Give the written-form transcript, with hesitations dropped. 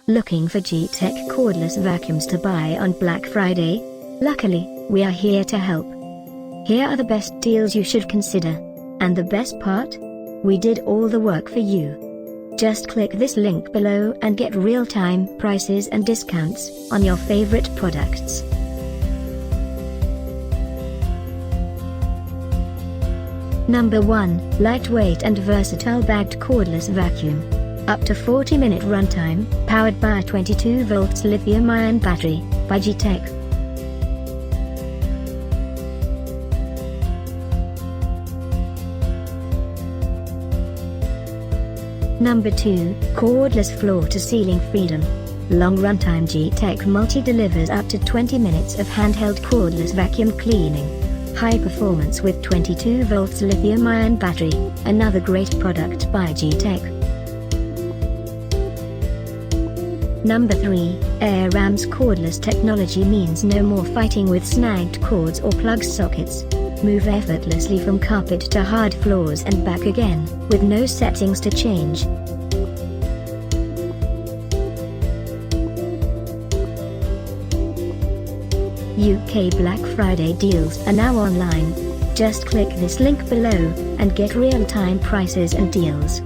Looking for Gtech cordless vacuums to buy on Black Friday? Luckily, we are here to help. Here are the best deals you should consider. And the best part? We did all the work for you. Just click this link below and get real-time prices and discounts on your favorite products. Number 1, lightweight and versatile bagged cordless vacuum. Up to 40-minute runtime, powered by a 22 volts lithium-ion battery, by Gtech. Number 2, cordless floor-to-ceiling freedom. Long runtime Gtech Multi delivers up to 20 minutes of handheld cordless vacuum cleaning. High performance with 22 volts lithium-ion battery, another great product by Gtech. Number 3, AirRam's cordless technology means no more fighting with snagged cords or plug sockets. Move effortlessly from carpet to hard floors and back again, with no settings to change. UK Black Friday deals are now online. Just click this link below, and get real-time prices and deals.